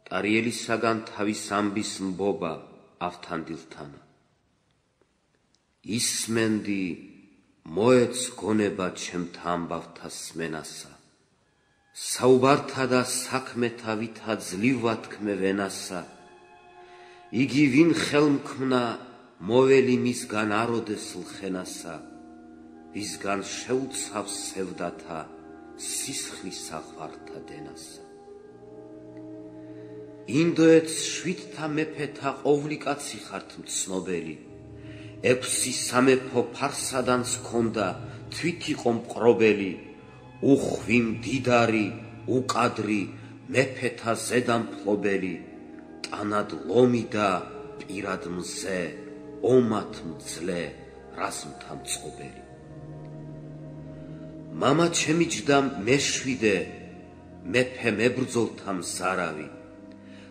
ტარიელისაგან თავის ამბის მბობა ავთანდილთანა. ისმენდი მოეც გონება ჩემთა ამბავთა სმენასა, საუბართა და საქმეთა ვითა ძლივ ვათქმე ვენასა, იგი ვინ ხელმქმნა მოველი მისგან აროდეს ლხენასა, ვისგან შეუცავს სევდათა სისხლის საღვართა დენასა. ინდოეთს შვიდთა მეფეთა ყოვლიკაცი ხართ მცნობელი, 6 სამეფო ფარსადანს ჰქონდა თვით იყო მყრობელი, უხვი მდიდარი უკადრი მეფეთა ზედამფლობელი, ტანად ლომი და პირად მზე, ომად მძლე რაზმთა მწყობელი. მამა ჩემი ჯდა მეშვიდე, მეფე მებრძოლთა მზარავი,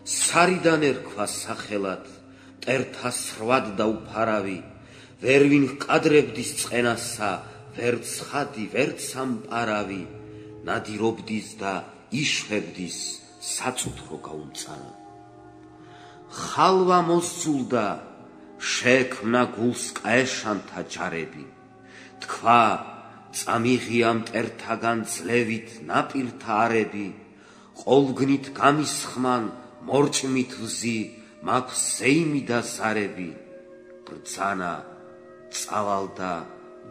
სარიდან ერქვა სახელად, მტერთა სრვად და უფარავი, ვერ ვინ ჰკადრებდის წყენასა, ვერ ცხადი, ვერც ამპარავი, ნადირობდის და იშვებდის საწუთრო გაუმწარავი. ხალვა მოსძულდა, შეექმნა გულს კაეშანთა ჯარები, თქვა წამიღია მტერთაგან ძლევით ნაპირთა არები, ყოლგნით გამისხმან მორჭმით ვზი, მაქვს ზეიმი და ზარები, ბრძანა წავალდა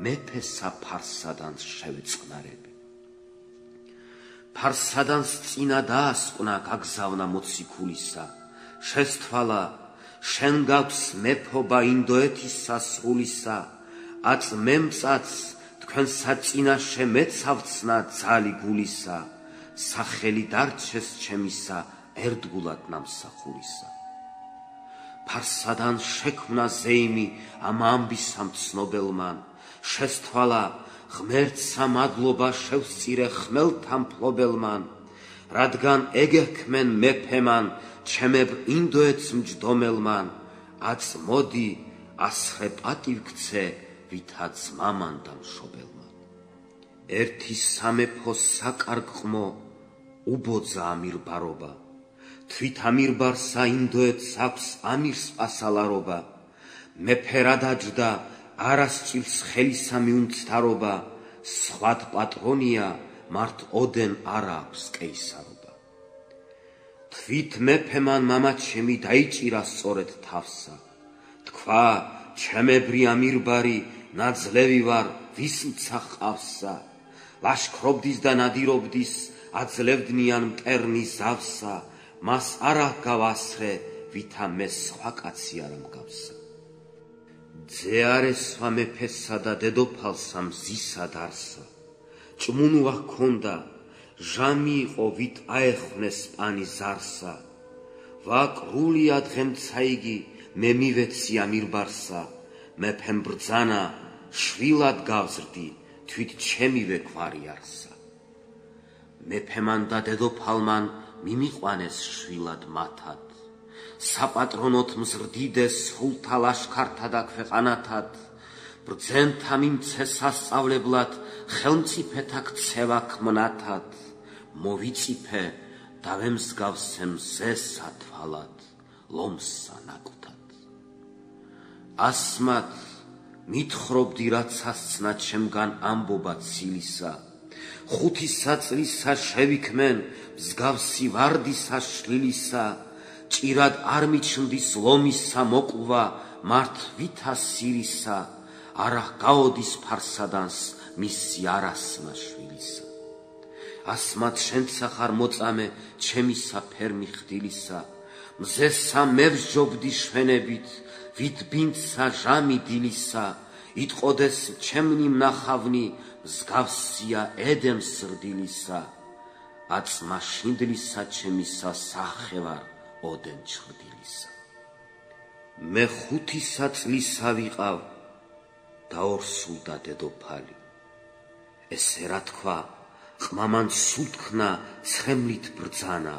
მეფესა ფარსადანს შევეწყნარები. ფარსადანს წინა დაასკვნა გაგზავნა მოციქულისა, შესთვალა შენ გაქვს მეფობა ინდოეთისა სრულისა, აწ მემწაც თქვენსა წინაშე მეცავცნა ძალი გულისა, სახელი დარჩეს ჩემისა ერთგულად ნამსახურისა. ფარსადან შექმნა ზეიმი ამ ამბისა მცნობელმან, შესთვალა ღმერთსა მადლობა შევსწირე ხმელთა მფლობელმან, რადგან ეგექმენ მეფემან ჩემებ ინდოეთს მჯდომელმან, აწ მოდი ასრე პატივ გცე ვითა ძმამან და მშობელმან. ერთი სამეფოს საკარგყმო უბოძა ამირბარობა, თვით ამირბარსა ინდოეთს აქვს ამირსპასალარობა, მეფე რა დაჯდა არასჭირს ხელისა მიუნცთარობა, სხვად პატრონია მართ ოდენ არა აქვს კეისარობა. თვით მეფემან მამა ჩემი დაიჭირა სწორედ თავსა, თქვა ჩემებრი ამირბარი ნაძლევი ვარ ვის მცა ჰყავსა, ლაშქრობდის და ნადირობდის აძლევდნიან მტერნი ზავსა, მას არა გავასრე ვითა მე სხვა კაცი არ მგავსა. ძე არ ესვა მეფესა და დედოფალსა მზისა დარსა, ჭმუნვა ჰქონდა, ჟამი იყო ვით აეხვნეს პანი ზარსა, ვაკრულია დღემცა იგი მე მივეცი ამირბარსა, მეფემ ბრძანა შვილად გავზრდი, თვით ჩემივე გვარი არსა. მეფემან და დედოფალმან მიმიყვანეს შვილად მათად, საპატრონოთ მზრდიდეს სრულთა ლაშქართა და ქვეყანათად, ბრძენთა მიმცეს სასწავლებლად ხელმწიფეთა ქცევა ქმნათად, მოვიწიფე და ვემსგავსე მზესა თვალად, ლომსა ნაკვთად. ასმად მითხრობდი რაც ასცნა ჩემგან ამბობა ცილისა, 5 საწლისა შევიქმენ მსგავსი ვარდისა შლილისა, ჭირად არ მიჩნდის ლომისა მოკლვა მართ ვითა სირისა, არა გაოდის ფარსადანს მისი არასმა შვილისა. ასმად შენცა ხარ მოწამე ჩემისა ფერმი ხდილისა, მზესა მევსჯობდი შვენებით, ვით ბინდსა ჟამი დილისა, იტყოდეს ჩემნი მნახავნი მსგავსია ედემ სრდილისა, აწ მაშინდლისა ჩემისა სახე ვარ ოდენ ჩრდილისა. მე 5 საწლისა ვიყავ დაორსულდა დედოფალი, ესე რა თქვა ყმამან სულ თქნა ცხემლით ბრძანა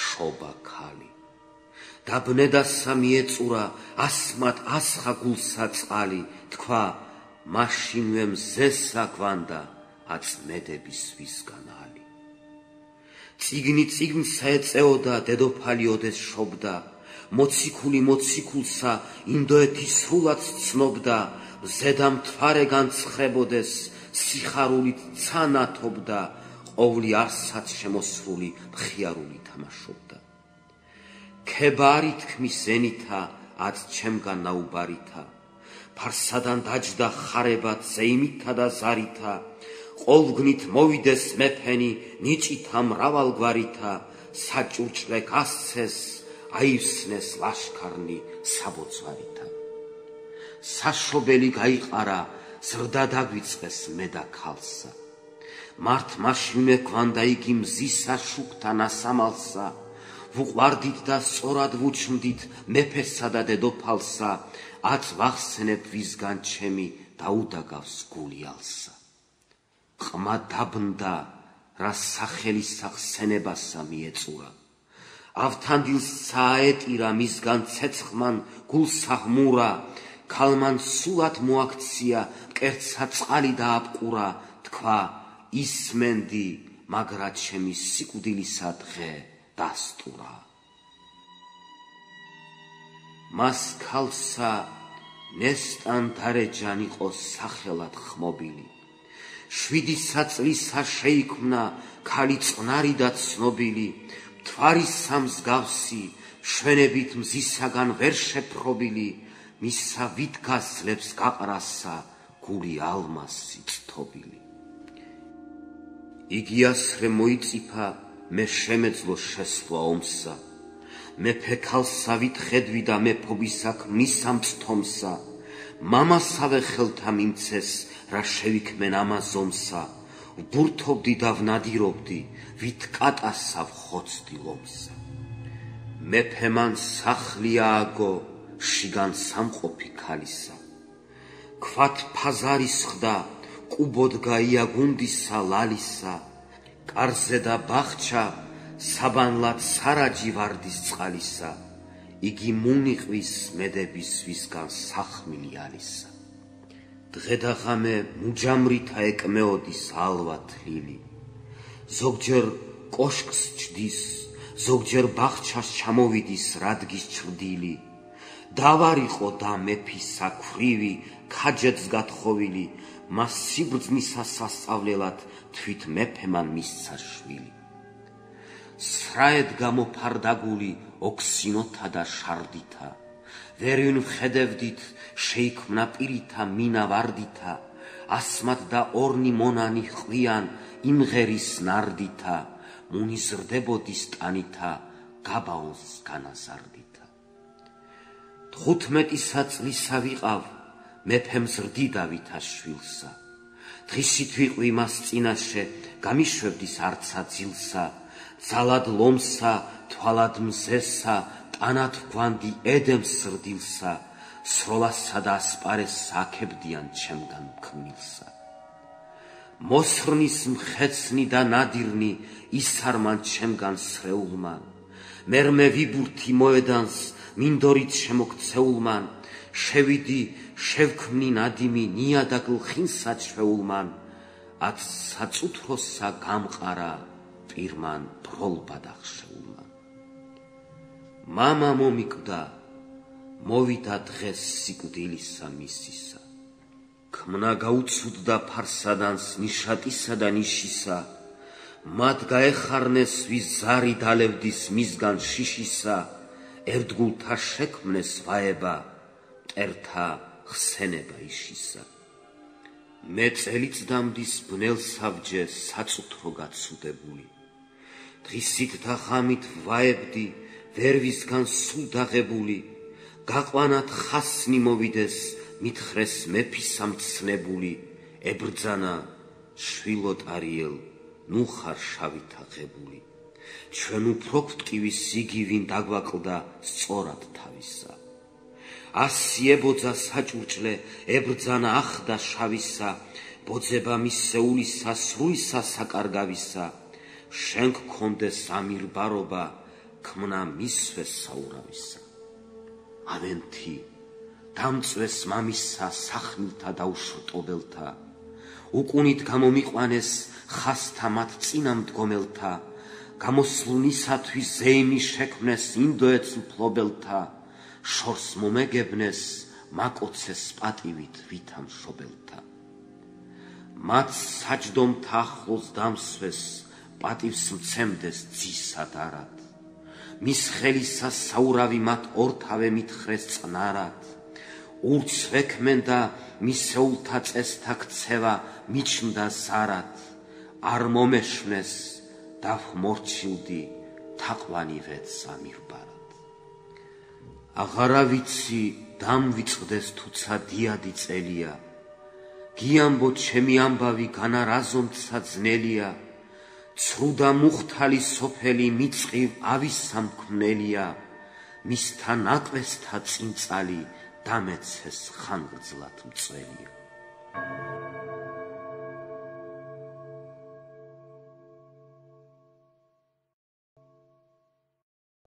შობა ქალი, დაბნედასა მიეწურა ასმად ასხა გულსა წყალი, თქვა მაშინვე მზესა გვანდა აწ მედების ვისგან ალი. წიგნი წიგნს ეწეოდა, დედოფალი ოდეს შობდა, მოციქული მოციქულსა ინდოეთის სრულად ცნობდა, ზედა მთვარე განცხრებოდეს, სიხარულით ცანათობდა, ყოვლი არსად შემოსრული მხიარული თამაშობდა. ქებარი თქმის ზენითა, აც ჩემგან ნაუბარითა, ფარსადან დაჯდა ხარება ზეიმითა და ზარითა, ყოლგნით მოვიდეს მეფენი, ნიჭითა მრავალგვარითა, საჭურჭლე გასცეს, აივსნეს ლაშქარნი საბოძვარითა. საშობელი გაიყარა, ზრდა დაგვიწყეს მე და ქალსა, მართ მაშინე გვანდა იგი მზისა შუქთა ნასამალსა, ვუყვარდით და სწორად ვუჩმდით მეფესა და დედოფალსა, აც ვახსენებ ვისგან ჩემი დაუდაგავს გული ალსა. ყმა დაბნდა, რა სახელისა ხსენებასა მიეწურა, ავთანდილს საეტირა მისგან ცეცხლმან გულსა ჰმურა, ქალმან სულად მოაქცია, მკერდსა წყალი დააპყურა, თქვა ისმენდი, მაგრა ჩემი სიკვდილისა დღე დასტურა. მას ქალსა ნესტან დარეჯან იყო სახელად ხმობილი, 7 საწლისა შეიქმნა ქალი წყნარი და ცნობილი, მთვარის სამსგავსი, შვენებით მზისაგან ვერ შეფრობილი, მისა ვიდგას ძლებს გაყრასა, გული ალმასი წთობილი. იგი ასრე მოიწიფა, მე შემეძლო შესვლა ომსა, მეფე ქალსა ვითხედვი და მეფობისა ქმნისა მწთომსა, მამასავე ხელთა მიმცეს, რა შევიქმენ ამაზომსა, ვბურთობდი და ვნადირობდი, ვით კატასა ვხოცდი ლომსა. მეფე მან სახლი ააგო, შიგან სამყოფი ქალისა, ქვათ ფაზარის ხდა, კუბოდ გაიაგუნდისა ლალისა, კარზე და ბახჩა, საბანლად სარაჯი ვარდის წყალისა, იგი მუნიყვის მედების ვისგან სახმილი ალისა. დღე და ღამე მუჯამრითა ეკმეოდის ალვა თლილი, ზოგჯერ კოშკს ჩდის, ზოგჯერ ბახჩას ჩამოვიდის რადგის ჩრდილი, დავარიყო და მეფისა ქვრივი, ქაჯეთს გათხოვილი, მას სიბრძნისა სასწავლელად თვით მეფემან მისცა შვილი. სრაედ გამოფარდაგული ოქსინოთა და შარდითა, ვერინ ვხედევდით, შეიქმნა პირითა მინა ვარდითა, ასმად და ორნი მონანი ხვიან იმღერის ნარდითა, მუნიზრდებოდის ტანითა, გაბაონს განაზარდითა. 15 საწლისა ვიყავ, მეფემ ზრდიდავითა შვილსა, დღისით ვიყვი მას წინაშე, გამიშვებდის არცა ძილსა, ძალად ლომსა, თვალად მზესა, ტანად ვგვანდი ედემს ზრდილსა, სროლასა და ასპარესს აქებდიან ჩემგან ქმნილსა. მოსრნის მხეცნი და ნადირნი ისარმან ჩემგან სრეულმან, მერმე ვიბურთი მოედანს მინდორით შემოქცეულმან, შევიდი შევქმნი ნადიმი ნიადაგლ ხინსა ჩვეულმან, აც საწუთროსა გამყარა პირმან ბროლბად ახშეულმან. მამა მომიკვდა, მოვიდა დღეს სიკვდილისა მისისა, ქმნა გაუცუდდა ფარსადანს ნიშატისა და ნიშისა, მათ გაეხარნეს ვის ზარი დალევდის მისგან შიშისა, ერთგულთა შექმნეს ვაება, მტერთა ხსენება იშისა. მე წელიწდამდის ბნელსავჯე საწუთრო გაცუდებული, დღისით და ღამით ვაებდი, ვერ ვისგან სულ დაღებული, გაყვანად ხასნი მოვიდეს, მითხრეს მეფისა მცნებული, ებრძანა შვილოთ არიელ, ნუ ხარ შავითა ღებული, ჩვენ უფრო გვტკივის იგივინ დაგვაკლდა სწორად თავისა. ასიე ბოძა საჭურჭლე, ებრძანა ახდა შავისა, ბოძება მისეულისა, სრუისა საკარგავისა, შენ გქონდეს ამირბარობა, ქმნა მისვეს საურავისა. ავენთი, დამწვეს მამისა სახნილთა დაუშვტობელთა, უკუნით გამომიყვანეს ხასთა მათ წინამდგომელთა, გამოსვლისათვის ზეიმი შექმნეს ინდოეთს მფლობელთა, შორს მომეგებნეს მაკოცეს პატივით ვითა მშობელთა. მათ საჯდომთა ახლოს დამსვეს პატივს მცემდეს ძისად არად. მის ხელისა საურავი მათ ორთავე მითხრეს წყნარად. ურჩს ვექმენდა მისეულთა წესთა ქცევა მიჩნდა ზარად. არ მომეშვნეს დავხმორჩილდი თაყვანივეც ამირბარად. აღარა ვიცი დამვიწყდეს თუცა დიადი წელია. გიამბო ჩემი ამბავი განარაზომცა ძნელია. ცრუ და მუხთალი სოფელი მიწყივ ავისამქმნელია. მისთა ნაკვესთა წინწალი დამეცეს ხანგრძლად მწველია.